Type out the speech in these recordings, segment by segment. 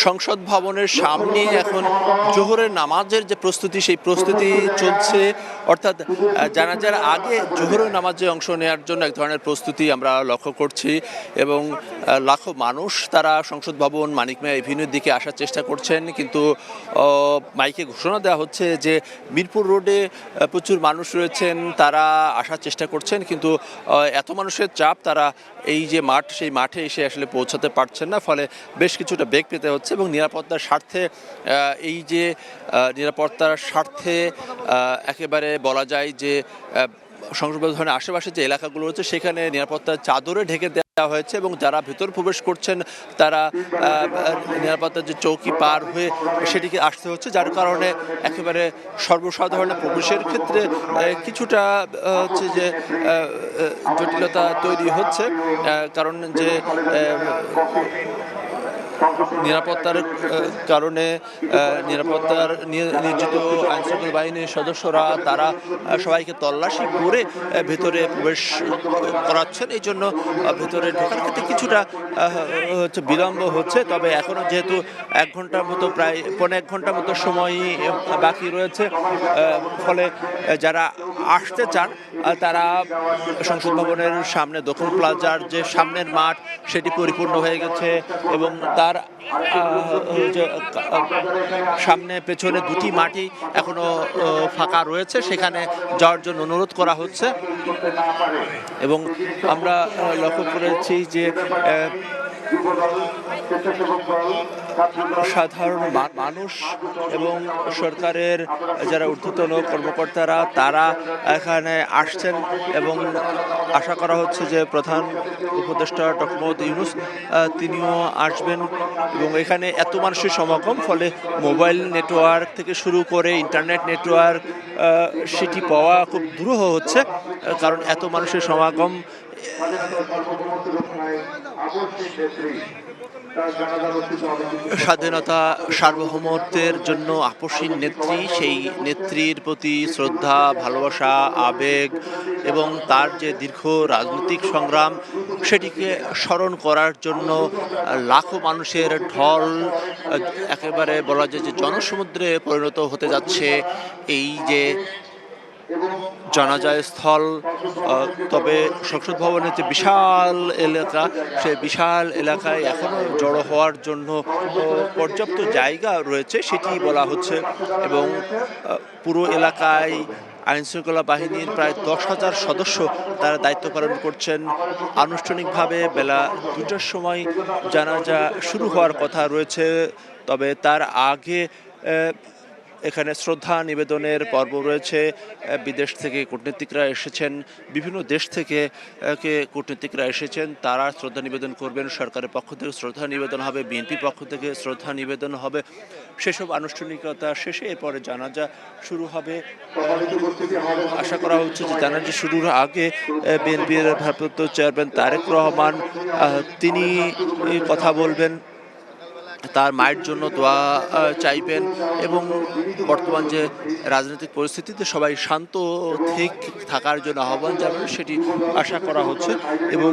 সংসদ ভবনের সামনে এখন জোহরের নামাজের যে প্রস্তুতি সেই প্রস্তুতি চলছে, অর্থাৎ জানাজার আগে জোহরের নামাজে অংশ নেওয়ার জন্য এক ধরনের প্রস্তুতি আমরা লক্ষ্য করছি এবং লাখো মানুষ তারা সংসদ ভবন মানিক মিয়া এভিনিউর দিকে আসার চেষ্টা করছেন, কিন্তু মাইকে ঘোষণা দেওয়া হচ্ছে যে মিরপুর রোডে প্রচুর মানুষ রয়েছেন, তারা আসার চেষ্টা করছেন, কিন্তু এত মানুষের চাপ তারা এই যে মাঠ সেই মাঠে এসে আসলে পৌঁছাতে পারছেন না, ফলে বেশ কিছুটা বেগ পেতে হচ্ছে এবং নিরাপত্তার স্বার্থে এই যে নিরাপত্তার স্বার্থে একেবারে বলা যায় যে সংসদ ভবনের আশেপাশে যে এলাকাগুলো রয়েছে সেখানে নিরাপত্তার চাদরে ঢেকে দেওয়া হয়েছে এবং যারা ভেতর প্রবেশ করছেন তারা নিরাপত্তার যে চৌকি পার হয়ে সেটিকে আসতে হচ্ছে, যার কারণে একেবারে সর্বসাধারণের প্রবেশের ক্ষেত্রে কিছুটা হচ্ছে যে জটিলতা তৈরি হচ্ছে, কারণ যে নিরাপত্তার কারণে নিরাপত্তার নিয়োজিত আইনশৃঙ্খলা বাহিনীর সদস্যরা তারা সবাইকে তল্লাশি করে ভেতরে প্রবেশ করাচ্ছেন। এই জন্য ভেতরে ঢোকার ক্ষেত্রে কিছুটা হচ্ছে বিলম্ব হচ্ছে, তবে এখনও যেহেতু 1 ঘন্টার মতো প্রায় 1.5 ঘন্টার মতো সময় বাকি রয়েছে, ফলে যারা আসতে চান তারা সংসদ ভবনের সামনে দক্ষিণ প্লাজার যে সামনের মাঠ সেটি পরিপূর্ণ হয়ে গেছে এবং তার সামনে পেছনে দুটি মাঠই এখনো ফাঁকা রয়েছে, সেখানে যাওয়ার জন্য অনুরোধ করা হচ্ছে এবং আমরা লক্ষ্য করেছি যে সাধারণ মানুষ এবং সরকারের যারা ঊর্ধ্বতন কর্মকর্তারা তারা এখানে আসছেন এবং আশা করা হচ্ছে যে প্রধান উপদেষ্টা ডক্টর মোহাম্মদ ইউনূস তিনিও আসবেন এবং এখানে এত মানুষের সমাগম, ফলে মোবাইল নেটওয়ার্ক থেকে শুরু করে ইন্টারনেট নেটওয়ার্ক সেটি পাওয়া খুব দুরূহ হচ্ছে, কারণ এত মানুষের সমাগম। স্বাধীনতা সার্বভৌমত্বের জন্য আপসীন নেত্রী, সেই নেত্রীর প্রতি শ্রদ্ধা, ভালোবাসা, আবেগ এবং তার যে দীর্ঘ রাজনৈতিক সংগ্রাম সেটিকে স্মরণ করার জন্য লাখো মানুষের ঢল একেবারে বলা যায় যে জনসমুদ্রে পরিণত হতে যাচ্ছে এই যে জানাজা স্থল। তবে সংসদ ভবনের যে বিশাল এলাকা সেই বিশাল এলাকায় এখনও জড়ো হওয়ার জন্য পর্যাপ্ত জায়গা রয়েছে সেটি বলা হচ্ছে এবং পুরো এলাকায় আইনশৃঙ্খলা বাহিনীর প্রায় 10,000 সদস্য তারা দায়িত্ব পালন করছেন। আনুষ্ঠানিকভাবে বেলা 2টার সময় জানাজা শুরু হওয়ার কথা রয়েছে, তবে তার আগে এখানে শ্রদ্ধা নিবেদনের পর্ব রয়েছে। বিদেশ থেকে কূটনীতিকরা এসেছেন, বিভিন্ন দেশ থেকে কূটনীতিকরা এসেছেন, তারা শ্রদ্ধা নিবেদন করবেন। সরকারের পক্ষ থেকে শ্রদ্ধা নিবেদন হবে, বিএনপির পক্ষ থেকে শ্রদ্ধা নিবেদন হবে। সেসব আনুষ্ঠানিকতা শেষে এরপরে জানাজা শুরু হবে। আশা করা হচ্ছে যে জানাজা শুরুর আগে বিএনপির ভারপ্রাপ্ত চেয়ারম্যান তারেক রহমান তিনি কথা বলবেন, তার মায়ের জন্য দোয়া চাইবেন এবং বর্তমান যে রাজনৈতিক পরিস্থিতিতে সবাই শান্ত থাকার জন্য আহ্বান জানাবেন সেটি আশা করা হচ্ছে এবং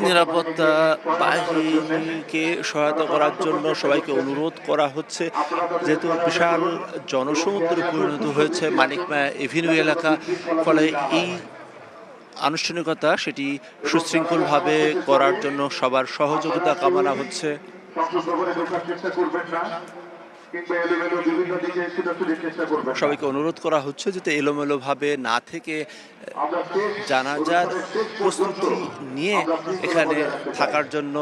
নিরাপত্তা বাহিনীকে সহায়তা করার জন্য সবাইকে অনুরোধ করা হচ্ছে, যেহেতু বিশাল জনসমুদ্রে পরিণত হয়েছে মানিক মিয়া এভিনিউ এলাকা, ফলে এই আনুষ্ঠানিকতা সেটি সুশৃঙ্খলভাবে করার জন্য সবার সহযোগিতা কামনা হচ্ছে। সবাইকে অনুরোধ করা হচ্ছে যাতে এলোমেলোভাবে না থেকে জানাজার প্রস্তুতি নিয়ে এখানে থাকার জন্য।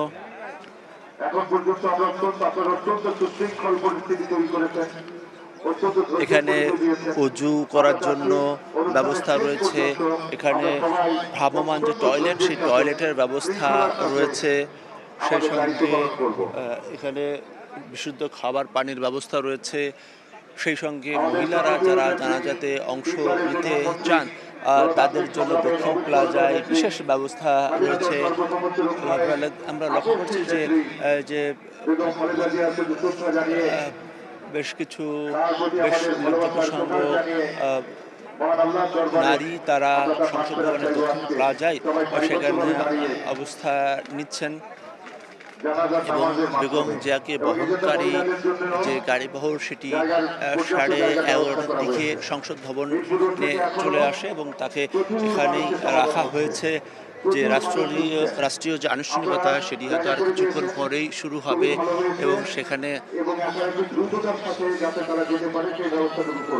এখানে অজু করার জন্য ব্যবস্থা রয়েছে, এখানে ভ্রাম্যমাণ যে টয়লেট সেই টয়লেটের ব্যবস্থা রয়েছে, সেই সঙ্গে এখানে বিশুদ্ধ খাবার পানির ব্যবস্থা রয়েছে, সেই সঙ্গে মহিলারা যারা জানাজাতে অংশ নিতে চান তাদের জন্য দক্ষিণ প্লাজায় বিশেষ ব্যবস্থা রয়েছে। আমরা লক্ষ্য করছি যে বেশ উল্লেখযোগ্য সংখ্যক নারী তারা সংসদ ভবনের দক্ষিণ প্লাজায় সেখানে অবস্থা নিচ্ছেন। এবং বেগম জিয়াকে বহনকারী যে গাড়িবহর সেটি 11:30টার দিকে সংসদ ভবনে চলে আসে এবং তাকে এখানেই রাখা হয়েছে। যে রাষ্ট্রীয় যে আনুষ্ঠানিকতা সেটি হয়তো আর কিছুক্ষণ পরেই শুরু হবে এবং সেখানে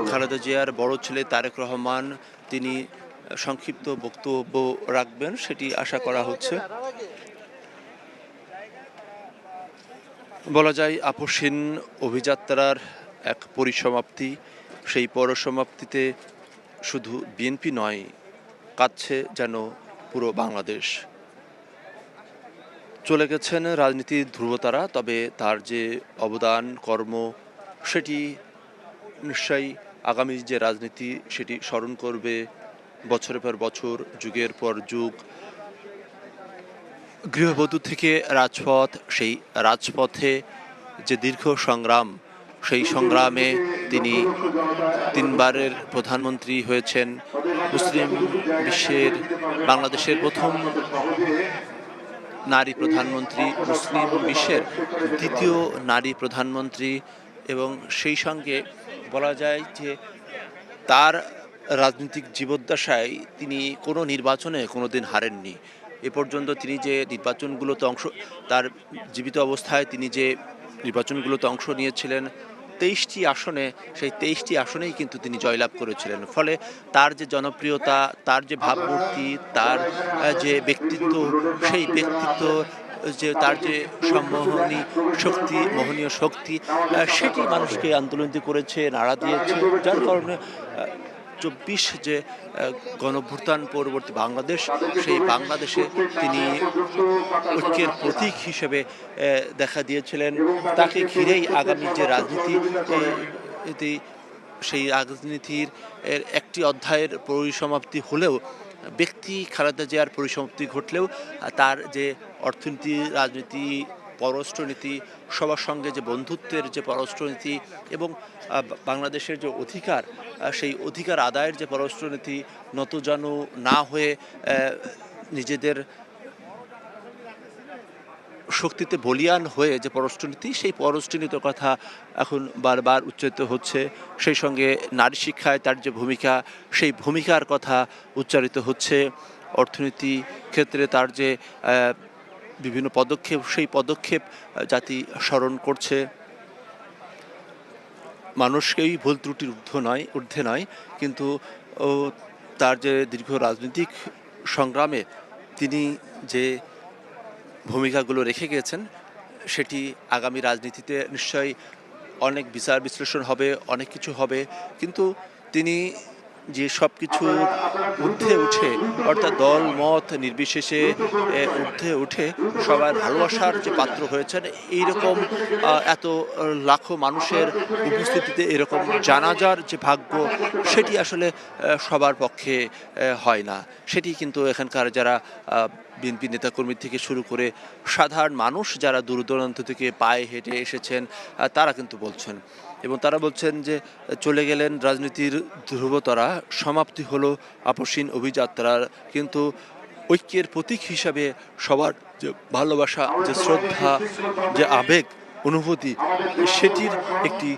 খালেদা জিয়ার বড় ছেলে তারেক রহমান তিনি সংক্ষিপ্ত বক্তব্য রাখবেন সেটি আশা করা হচ্ছে। বলা যায় আপসহীন অভিযাত্রার এক পরিসমাপ্তি। সেই পরিসমাপ্তিতে শুধু বিএনপি নয়, কাঁদছে যেন পুরো বাংলাদেশ। চলে গেছেন রাজনীতির ধ্রুবতারা, তবে তার যে অবদান কর্ম সেটি নিশ্চয়ই আগামী যে রাজনীতি সেটি স্মরণ করবে বছরের পর বছর, যুগের পর যুগ। গৃহবধূ থেকে রাজপথ, সেই রাজপথে যে দীর্ঘ সংগ্রাম, সেই সংগ্রামে তিনি 3বারের প্রধানমন্ত্রী হয়েছেন। মুসলিম বিশ্বের বাংলাদেশের প্রথম নারী প্রধানমন্ত্রী, মুসলিম বিশ্বের দ্বিতীয় নারী প্রধানমন্ত্রী এবং সেই সঙ্গে বলা যায় যে তার রাজনৈতিক জীবদ্দশায় তিনি কোনো নির্বাচনে কোনোদিন হারেননি। এ পর্যন্ত তিনি যে নির্বাচনগুলোতে তার জীবিত অবস্থায় তিনি যে নির্বাচনগুলোতে অংশ নিয়েছিলেন 23টি আসনে, সেই 23টি আসনেই কিন্তু তিনি জয়লাভ করেছিলেন। ফলে তার যে জনপ্রিয়তা, তার যে ভাবমূর্তি, তার যে ব্যক্তিত্ব, সেই ব্যক্তিত্ব যে তার যে মোহনীয় শক্তি সেটি মানুষকে আন্দোলনিত করেছে, নাড়া দিয়েছে, যার কারণে 24 যে গণঅভ্যুত্থান পরবর্তী বাংলাদেশ, সেই বাংলাদেশে তিনি ঐক্যের প্রতীক হিসেবে দেখা দিয়েছিলেন। তাকে ঘিরেই আগামী যে রাজনীতি সেই রাজনীতির একটি অধ্যায়ের পরিসমাপ্তি হলেও, ব্যক্তি খালেদা জিয়ার পরিসমাপ্তি ঘটলেও তার যে অর্থনীতি, রাজনীতি, পররাষ্ট্রনীতি, সবার সঙ্গে যে বন্ধুত্বের যে পররাষ্ট্রনীতি এবং বাংলাদেশের যে অধিকার, সেই অধিকার আদায়ের যে পররাষ্ট্রনীতি, নতজানু না হয়ে নিজেদের শক্তিতে বলীয়ান হয়ে যে পররাষ্ট্রনীতি, সেই পররাষ্ট্রনীতির কথা এখন বারবার উচ্চারিত হচ্ছে। সেই সঙ্গে নারী শিক্ষায় তার যে ভূমিকা, সেই ভূমিকার কথা উচ্চারিত হচ্ছে। অর্থনীতি ক্ষেত্রে তার যে বিভিন্ন পদক্ষেপ, সেই পদক্ষেপ জাতি স্মরণ করছে। মানুষকেই ভুল ত্রুটির ঊর্ধ্বে নয়, কিন্তু তার যে দীর্ঘ রাজনৈতিক সংগ্রামে তিনি যে ভূমিকাগুলো রেখে গিয়েছেন সেটি আগামী রাজনীতিতে নিশ্চয়ই অনেক বিচার বিশ্লেষণ হবে, অনেক কিছু হবে। কিন্তু তিনি যে সব কিছুর ঊর্ধ্বে উঠে, অর্থাৎ দল মত নির্বিশেষে ঊর্ধ্বে উঠে সবার ভালোবাসার যে পাত্র হয়েছেন, এইরকম এত লাখো মানুষের উপস্থিতিতে এরকম জানাজার যে ভাগ্য, সেটি আসলে সবার পক্ষে হয় না। সেটি কিন্তু এখানকার যারা বিএনপি নেতাকর্মী থেকে শুরু করে সাধারণ মানুষ যারা দূর দূরান্ত থেকে পায়ে হেঁটে এসেছেন তারা কিন্তু বলছেন। এবং তারা বলছেন যে চলে গেলেন রাজনীতির ধ্রুবতারা, সমাপ্তি হলো আপসহীন অভিযাত্রার, কিন্তু ঐক্যের প্রতীক হিসাবে সবার যে ভালোবাসা, যে শ্রদ্ধা, যে আবেগ, অনুভূতি, সেটির একটি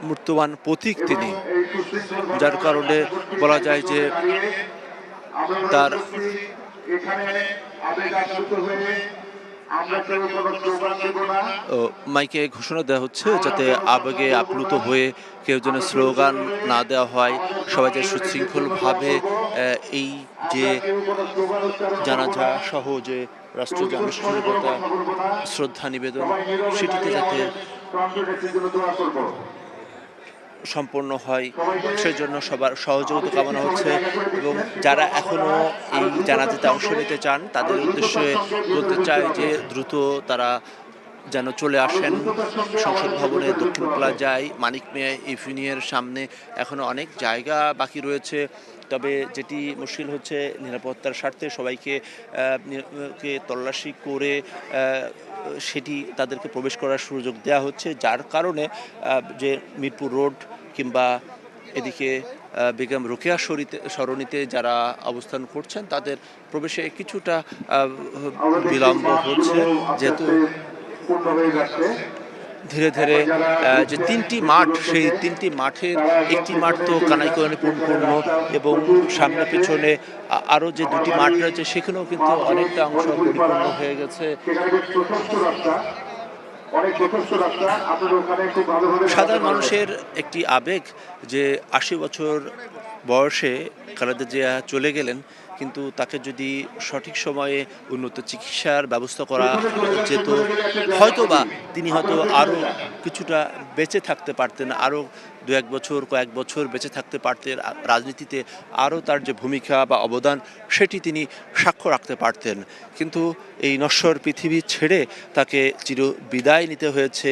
মূর্তবান প্রতীক তিনি। যার কারণে বলা যায় যে তার মাইকে ঘোষণা দেওয়া হচ্ছে যাতে আবেগে আপ্লুত হয়ে কেউ যেন স্লোগান না দেওয়া হয়, সবাই যে সুশৃঙ্খলভাবে এই যে জানাজা সহ যে রাষ্ট্রীয় যে আনুষ্ঠানিকতা, শ্রদ্ধা নিবেদন, সেটিতে যাতে সম্পন্ন হয় সেই জন্য সবার সহযোগিতা কামনা হচ্ছে। এবং যারা এখনো এই জানাজাতে অংশ নিতে চান তাদের উদ্দেশ্যে বলতে চাই যে দ্রুত তারা যেন চলে আসেন সংসদ ভবনে, দক্ষিণ প্লাজায়, মানিক মিয়া এভিনিউয়ের সামনে এখনো অনেক জায়গা বাকি রয়েছে। তবে যেটি মুশকিল হচ্ছে, নিরাপত্তার স্বার্থে সবাইকে তল্লাশি করে সেটি তাদেরকে প্রবেশ করার সুযোগ দেওয়া হচ্ছে, যার কারণে যে মিরপুর রোড কিংবা এদিকে বেগম রোকেয়া সরণিতে যারা অবস্থান করছেন তাদের প্রবেশে কিছুটা বিলম্ব হচ্ছে, যেহেতু ধীরে ধীরে যে তিনটি মাঠ, সেই তিনটি মাঠের একটি মাঠ তো কানাইকুয়ানে পরিপূর্ণ, এবং সামনে পেছনে আরও যে দুটি মাঠ রয়েছে সেখানেও কিন্তু অনেকটা অংশ পরিপূর্ণ হয়ে গেছে। সাধারণ মানুষের একটি আবেগ যে ৮০ বছর বয়সে খালেদা জিয়া চলে গেলেন, কিন্তু তাকে যদি সঠিক সময়ে উন্নত চিকিৎসার ব্যবস্থা করা যেত, হয়তোবা তিনি হয়তো আরও কিছুটা বেঁচে থাকতে পারতেন, আরও কয়েক বছর বেঁচে থাকতে পারতেন, রাজনীতিতে আরও তার যে ভূমিকা বা অবদান সেটি তিনি সাক্ষ্য রাখতে পারতেন। কিন্তু এই নশ্বর পৃথিবী ছেড়ে তাকে চির বিদায় নিতে হয়েছে,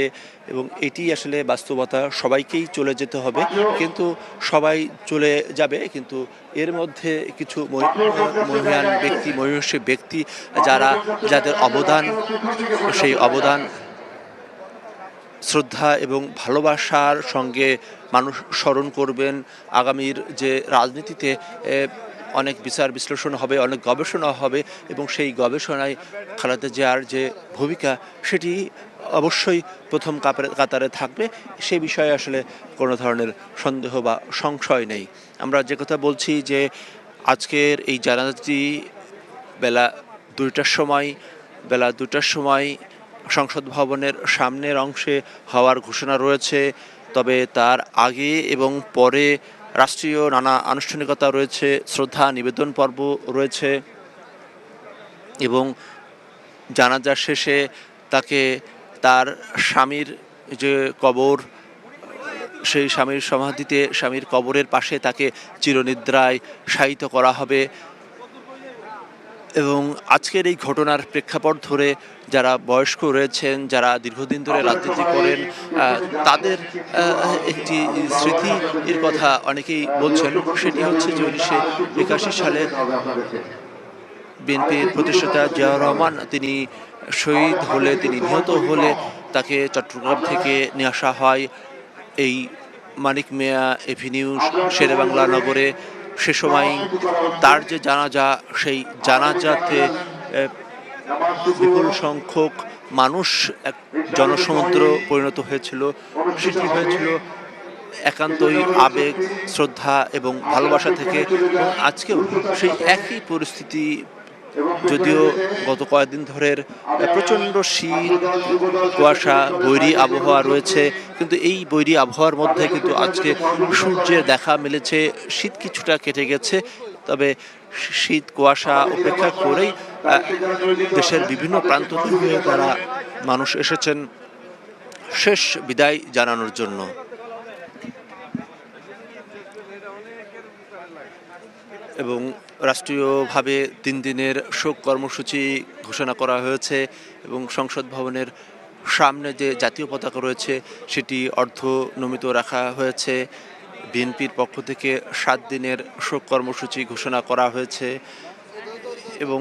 এবং এটি আসলে বাস্তবতা। সবাইকেই চলে যেতে হবে, কিন্তু সবাই চলে যাবে, কিন্তু এর মধ্যে কিছু মহিয়সী ব্যক্তি যাদের অবদান, সেই অবদান শ্রদ্ধা এবং ভালোবাসার সঙ্গে মানুষ স্মরণ করবেন। আগামীর যে রাজনীতিতে অনেক বিচার বিশ্লেষণ হবে, অনেক গবেষণা হবে, এবং সেই গবেষণায় খালেদা জিয়ার যে ভূমিকা সেটি অবশ্যই প্রথম কাতারে থাকবে। সে বিষয়ে আসলে কোনো ধরনের সন্দেহ বা সংশয় নেই। আমরা যে কথা বলছি যে আজকের এই জানাজাটি বেলা ২টার সময় সংসদ ভবনের সামনের অংশে হওয়ার ঘোষণা রয়েছে। তবে তার আগে এবং পরে রাষ্ট্রীয় নানা আনুষ্ঠানিকতা রয়েছে, শ্রদ্ধা নিবেদন পর্ব রয়েছে, এবং জানাজা শেষে তাকে তার স্বামীর যে কবর, সেই স্বামীর সমাধিতে, স্বামীর কবরের পাশে তাকে চিরনিদ্রায় শায়িত করা হবে। এবং আজকের এই ঘটনার প্রেক্ষাপট ধরে যারা বয়স্ক রয়েছেন, যারা দীর্ঘদিন ধরে রাজনীতি করেন, তাদের একটি স্মৃতির কথা অনেকেই বলছেন। সেটি হচ্ছে যে 1981 সালে বিএনপির প্রতিষ্ঠাতা জিয়াউর রহমান তিনি শহীদ হলে, তিনি নিহত হলে তাকে চট্টগ্রাম থেকে নিয়ে আসা হয় এই মানিক মিয়া এভিনিউ শেরেবাংলা নগরে। সে সময় তার যে জানাজা, সেই জানাজাতে বিপুল সংখ্যক মানুষ এক জনসমুদ্র পরিণত হয়েছিল। সেটি হয়েছিল একান্তই আবেগ, শ্রদ্ধা এবং ভালোবাসা থেকে। এবং আজকেও সেই একই পরিস্থিতি, যদিও গত কয়েকদিন ধরের প্রচণ্ড শীত, কুয়াশা, বৈরী আবহাওয়া রয়েছে, কিন্তু এই বৈরী আবহাওয়ার মধ্যে কিন্তু আজকে সূর্যের দেখা মিলেছে। শীত কিছুটা কেটে গেছে, তবে শীত কুয়াশা উপেক্ষা করেই দেশের বিভিন্ন প্রান্ত থেকে তারা মানুষ এসেছেন শেষ বিদায় জানানোর জন্য। এবং রাষ্ট্রীয়ভাবে 3 দিনের শোক কর্মসূচি ঘোষণা করা হয়েছে, এবং সংসদ ভবনের সামনে যে জাতীয় পতাকা রয়েছে সেটি অর্ধনমিত রাখা হয়েছে। বিএনপির পক্ষ থেকে 7 দিনের শোক কর্মসূচি ঘোষণা করা হয়েছে, এবং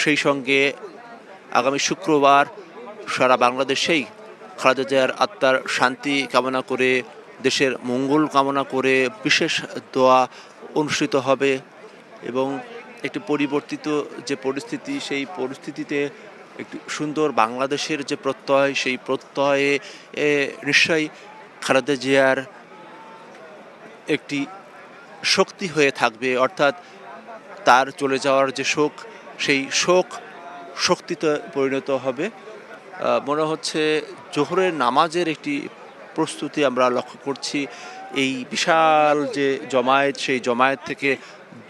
সেই সঙ্গে আগামী শুক্রবার সারা বাংলাদেশেই খালেদা জিয়ার আত্মার শান্তি কামনা করে, দেশের মঙ্গল কামনা করে বিশেষ দোয়া অনুষ্ঠিত হবে। এবং একটি পরিবর্তিত যে পরিস্থিতি, সেই পরিস্থিতিতে একটি সুন্দর বাংলাদেশের যে প্রত্যয়, সেই প্রত্যয়ে নিশ্চয়ই খালেদা জিয়ার একটি শক্তি হয়ে থাকবে। অর্থাৎ তার চলে যাওয়ার যে শোক, সেই শোক শক্তিতে পরিণত হবে। মনে হচ্ছে জোহরের নামাজের একটি প্রস্তুতি আমরা লক্ষ্য করছি। এই বিশাল যে জমায়েত, সেই জমায়েত থেকে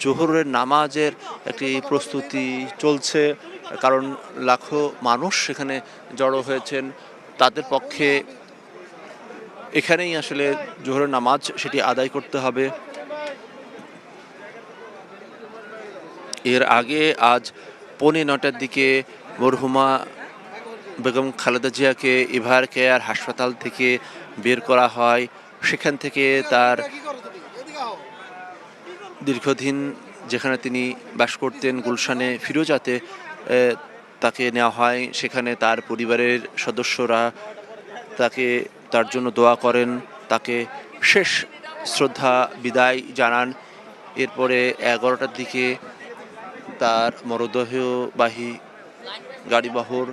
জোহরের নামাজের একটি প্রস্তুতি চলছে, কারণ লাখো মানুষ সেখানে জড়ো হয়েছেন। তাদের পক্ষে এখানেই আসলে জোহরের নামাজ সেটি আদায় করতে হবে। এর আগে আজ 9:45 দিকে মরহুমা বেগম খালেদা জিয়াকে এভার কেয়ার হাসপাতাল থেকে বের করা হয়। সেখান থেকে তার দীর্ঘদিন যেখানে তিনি বাস করতেন গুলশানে ফিরোজাতে তাকে নেওয়া হয়। সেখানে তার পরিবারের সদস্যরা তার জন্য দোয়া করেন, তাকে শেষ শ্রদ্ধা বিদায় জানান। এরপরে 11টার দিকে তার মরদেহবাহী গাড়িবহর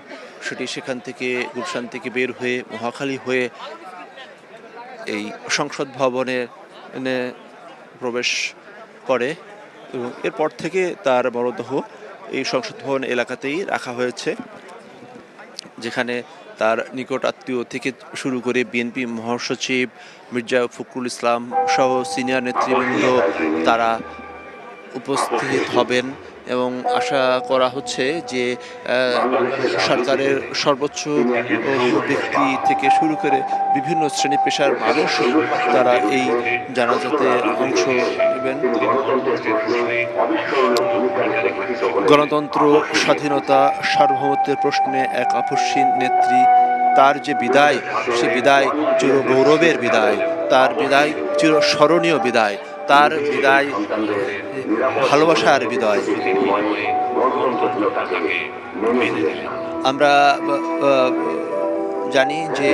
সেটি সেখান থেকে গুলশান থেকে বের হয়ে মহাখালী হয়ে এই সংসদ ভবনে প্রবেশ করে এবং এরপর থেকে তার মরদেহ এই সংসদ ভবন এলাকাতেই রাখা হয়েছে, যেখানে তার নিকট আত্মীয় থেকে শুরু করে বিএনপি মহাসচিব মির্জা ফখরুল ইসলাম সহ সিনিয়র নেতৃবৃন্দ তারা উপস্থিত হবেন এবং আশা করা হচ্ছে যে সরকারের সর্বোচ্চ ব্যক্তি থেকে শুরু করে বিভিন্ন শ্রেণী পেশার মানুষ তারা এই জানাজাতে অংশ নেবেন। গণতন্ত্র, স্বাধীনতা, সার্বভৌমত্বের প্রশ্নে এক আপসহীন নেত্রী, তার যে বিদায়, সে বিদায় চির গৌরবের বিদায়, তার বিদায় চির স্মরণীয় বিদায়, তার বিদায় ভালোবাসার বিদায়। আমরা জানি যে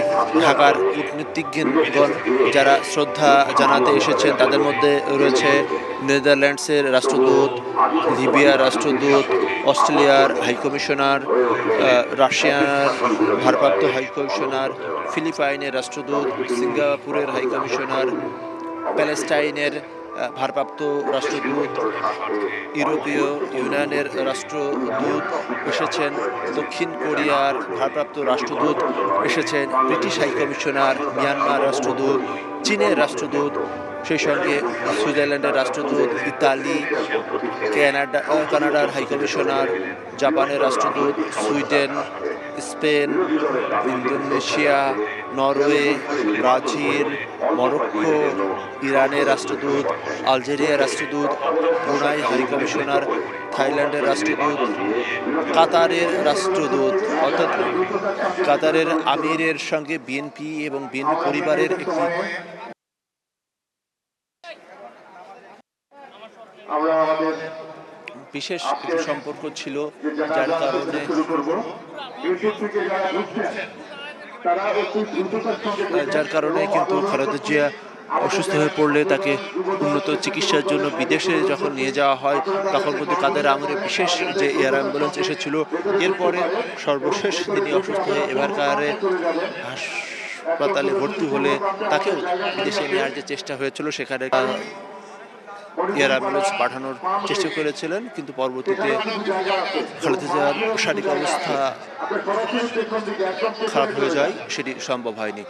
ঢাকার কূটনীতিজ্ঞগণ যারা শ্রদ্ধা জানাতে এসেছেন তাদের মধ্যে রয়েছে নেদারল্যান্ডসের রাষ্ট্রদূত, লিবিয়ার রাষ্ট্রদূত, অস্ট্রেলিয়ার হাইকমিশনার, রাশিয়ার ভারপ্রাপ্ত হাইকমিশনার, ফিলিপাইনের রাষ্ট্রদূত, সিঙ্গাপুরের হাইকমিশনার, প্যালেস্টাইনের ভারপ্রাপ্ত রাষ্ট্রদূত, ইউরোপীয় ইউনিয়নের রাষ্ট্রদূত এসেছেন, দক্ষিণ কোরিয়ার ভারপ্রাপ্ত রাষ্ট্রদূত এসেছেন, ব্রিটিশ হাইকমিশনার, মিয়ানমার রাষ্ট্রদূত, চীনের রাষ্ট্রদূত, সেই সঙ্গে সুইজারল্যান্ডের রাষ্ট্রদূত, ইতালি, কানাডার হাইকমিশনার, জাপানের রাষ্ট্রদূত, Sweden, Spain, Indonesia, Norway, Brazil, Morocco, ইরানের রাষ্ট্রদূত, আলজেরিয়ার রাষ্ট্রদূত, ব্রুনাই হাইকমিশনার, থাইল্যান্ডের রাষ্ট্রদূত, কাতারের রাষ্ট্রদূত অর্থাৎ কাতারের আমিরের সঙ্গে বিএনপি এবং বিএনপি পরিবারের একটি বিশেষ একটি সম্পর্ক ছিল, যার কারণে কিন্তু খালেদা জিয়া অসুস্থ হয়ে পড়লে তাকে উন্নত চিকিৎসার জন্য বিদেশে যখন নিয়ে যাওয়া হয় তখন কিন্তু কাদের আমরে বিশেষ যে এয়ার অ্যাম্বুলেন্স এসেছিল, এরপরে সর্বশেষ তিনি অসুস্থ হয়ে এবারকারে হাসপাতালে ভর্তি হলে তাকেও বিদেশে নেওয়ার যে চেষ্টা হয়েছিল সেখানে এয়ার অ্যাম্বুলেন্স পাঠানোর চেষ্টা করেছিলেন, কিন্তু পরবর্তীতে খালেদা জিয়ার শারীরিক অবস্থা খারাপ হয়ে যায়, সেটি সম্ভব হয়নি।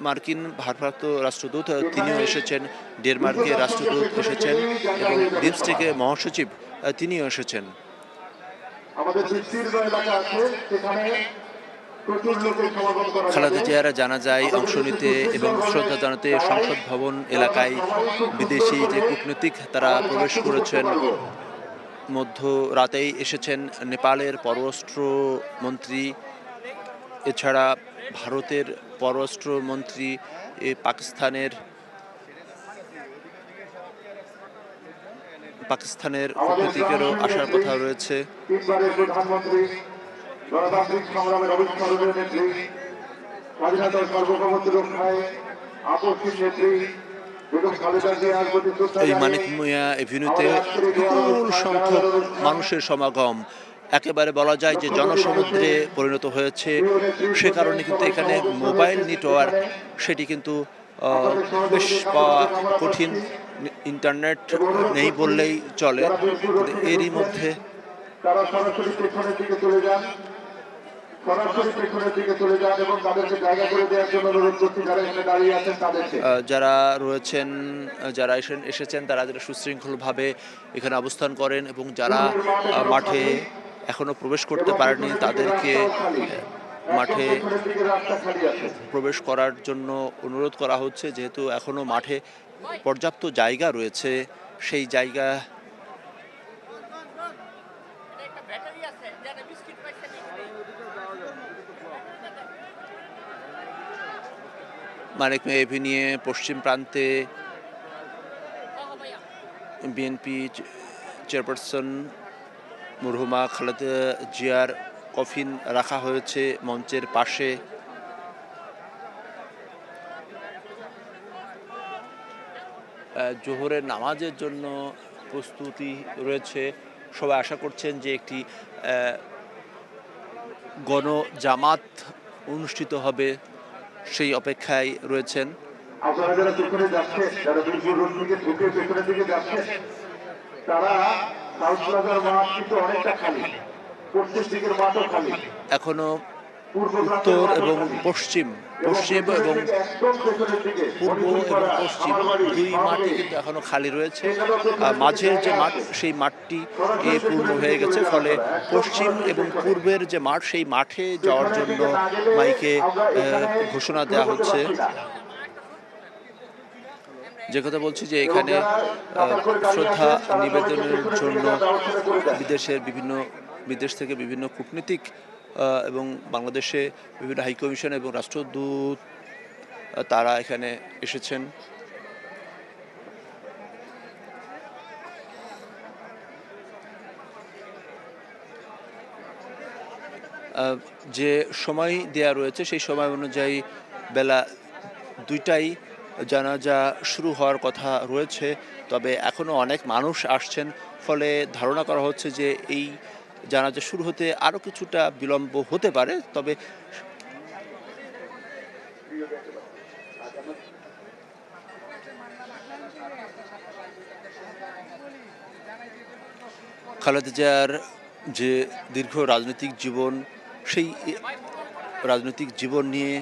মার্কিন ভারপ্রাপ্ত রাষ্ট্রদূত তিনিও এসেছেন, ডেনমার্কের রাষ্ট্রদূত এসেছেন এবং বিমস্টেকের মহাসচিব তিনিও এসেছেন। খালেদা জিয়ার জানাজায় অংশ নিতে এবং শ্রদ্ধা জানাতে সংসদ ভবন এলাকায় বিদেশি যে কূটনীতিক তারা প্রবেশ করেছেন। মধ্যরাতেই এসেছেন নেপালের পররাষ্ট্রমন্ত্রী, এছাড়া ভারতের পররাষ্ট্রমন্ত্রী, পাকিস্তানের কূটনীতিকেরও আসার কথা রয়েছে। গণতান্ত্রিক সংগ্রামের অবিস্মরণীয় নেত্রী, স্বাধীনতার সার্বভৌমত্ব রক্ষায় আপসহীন নেত্রী এই মানিক মিয়া এভিনিউতে বিপুল সংখ্যক মানুষের সমাগম, একেবারে বলা যায় যে জনসমুদ্রে পরিণত হয়েছে। সে কারণে কিন্তু এখানে মোবাইল নেটওয়ার্ক সেটি কিন্তু বেশ পাওয়া কঠিন, ইন্টারনেট নেই বললেই চলে। এরই মধ্যে যারা রয়েছেন, যারা এসেছেন তারা যারা সুশৃঙ্খলভাবে এখানে অবস্থান করেন এবং যারা মাঠে এখনো প্রবেশ করতে পারেনি তাদেরকে মাঠে প্রবেশ করার জন্য অনুরোধ করা হচ্ছে, যেহেতু এখনো মাঠে পর্যাপ্ত জায়গা রয়েছে। সেই জায়গা মানিক মিয়া এভিনিউ পশ্চিম প্রান্তে বিএনপি চেয়ারপারসন মরহুমা খালেদা জিয়ার কফিন রাখা হয়েছে মঞ্চের পাশে। জোহরের নামাজের জন্য প্রস্তুতি রয়েছে। সবাই আশা করছেন যে একটি গণজামাত অনুষ্ঠিত হবে সেই অপেক্ষায় রয়েছেন। আপনারা যারা পেছনে যাচ্ছেন, যারা মিরপুর রোড থেকে ঢুকে পেছনের দিকে যাচ্ছেন, তারা সাউথ প্লাজার মাঠ কিন্তু অনেকটা খালি, পশ্চিম দিকের মাঠও খালি, এখনো পূর্ব প্রান্তের উত্তর মাঠও এবং খালি। পশ্চিম এবং পশ্চিম পেছনের এবং দিকে একদম পেছনের দিকে পূর্ব এবং পশ্চিম দুই মাঠই কিন্তু এখনো খালি রয়েছে। মাঝের যে মাঠ সেই মাঠটি পূর্ণ হয়ে গেছে, ফলে পশ্চিম এবং পূর্বের যে মাঠ সেই মাঠে যাওয়ার জন্য মাইকে ঘোষণা দেওয়া হচ্ছে। যে কথা বলছি যে এখানে শ্রদ্ধা নিবেদনের জন্য বিদেশ থেকে বিভিন্ন কূটনীতিক এবং বাংলাদেশে বিভিন্ন হাইকমিশন এবং রাষ্ট্রদূত তারা এখানে এসেছেন। যে সময় দেয়া রয়েছে সেই সময় অনুযায়ী বেলা 2টায় জানাজা শুরু হওয়ার কথা রয়েছে, তবে এখনও অনেক মানুষ আসছেন, ফলে ধারণা করা হচ্ছে যে এই জানাজা শুরু হতে আরও কিছুটা বিলম্ব হতে পারে। তবে খালেদা জিয়ার যে দীর্ঘ রাজনৈতিক জীবন, সেই রাজনৈতিক জীবন নিয়ে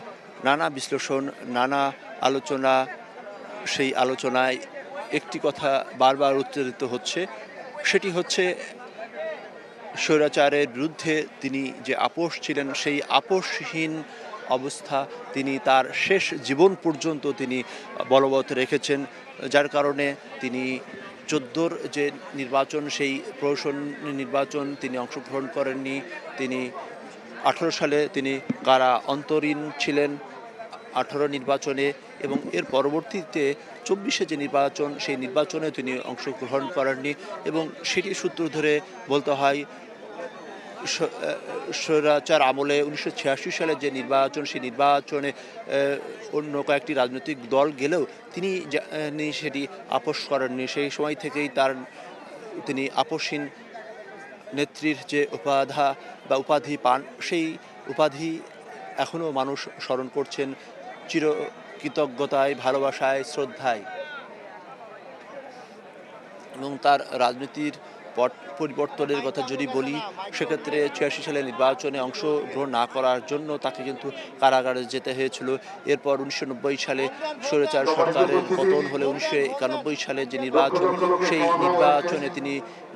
নানা বিশ্লেষণ, নানা আলোচনা, সেই আলোচনায় একটি কথা বারবার উচ্চারিত হচ্ছে, সেটি হচ্ছে স্বৈরাচারের বিরুদ্ধে তিনি যে আপোষ ছিলেন সেই আপোষহীন অবস্থা তিনি তার শেষ জীবন পর্যন্ত তিনি বলবৎ রেখেছেন, যার কারণে তিনি 14 যে নির্বাচন সেই প্রহসন নির্বাচন তিনি অংশগ্রহণ করেননি। তিনি 18 সালে তিনি কারা অন্তরীণ ছিলেন 18 নির্বাচনে, এবং এর পরবর্তীতে 24-এ যে নির্বাচন সেই নির্বাচনে তিনি অংশগ্রহণ করেননি, এবং সেটি সূত্র ধরে বলতে হয় স্বৈরাচার আমলে 1986 সালে যে নির্বাচন সেই নির্বাচনে অন্য কয়েকটি রাজনৈতিক দল গেলেও তিনি সেটি আপোষ করেননি। সেই সময় থেকেই তিনি আপোষহীন নেত্রীর যে উপাধি পান, সেই উপাধি এখনও মানুষ স্মরণ করছেন চির কৃতজ্ঞতায়, ভালোবাসায়, শ্রদ্ধায়। এবং তার রাজনীতির পট পরিবর্তনের কথা যদি বলি, সেক্ষেত্রে 86 সালে নির্বাচনে অংশগ্রহণ না করার জন্য তাকে কিন্তু কারাগারে যেতে হয়েছিল। এরপর 1990 সালে স্বৈরাচার সরকারের পতন হলে 1991 সালে যে নির্বাচন, সেই নির্বাচনে তিনি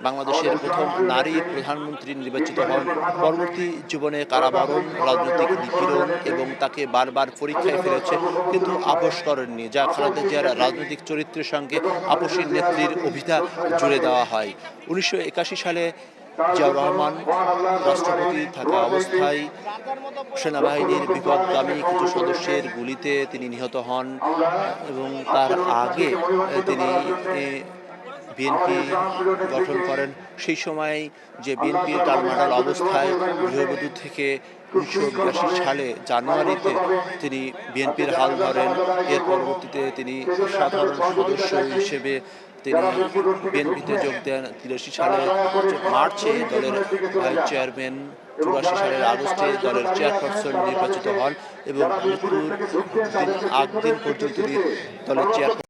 বাংলাদেশের প্রথম নারী প্রধানমন্ত্রী নির্বাচিত হন। পরবর্তী জীবনে কারাবরণ, রাজনৈতিক নিপীড়ন এবং তাকে বারবার পরীক্ষায় ফেলেছে, কিন্তু আপোষ করেননি, যা খালেদা জিয়ার রাজনৈতিক চরিত্রের সঙ্গে আপোষহীন নেত্রীর অভিধা জুড়ে দেওয়া হয়। 1981 সালে জিয়াউর রহমান রাষ্ট্রপতি থাকা অবস্থায় সেনাবাহিনীর বিপদগামী কিছু সদস্যের গুলিতে তিনি নিহত হন, এবং তার আগে তিনি বিএনপি গঠন করেন। সেই সময় যে বিএনপির টালমাটাল অবস্থায় গৃহবধূ থেকে 1982 সালে জানুয়ারিতে তিনি বিএনপির হাল ধরেন। এর পরবর্তীতে তিনি সাধারণ সদস্য হিসেবে তিনি বিএনপিতে যোগ দেন। 83 সালের মার্চে দলের ভাইস চেয়ারম্যান, 84 সালের আগস্টে দলের চেয়ারপারসন নির্বাচিত হন, এবং মৃত্যুর দিন পর্যন্ত তিনি দলের চেয়ারপারসন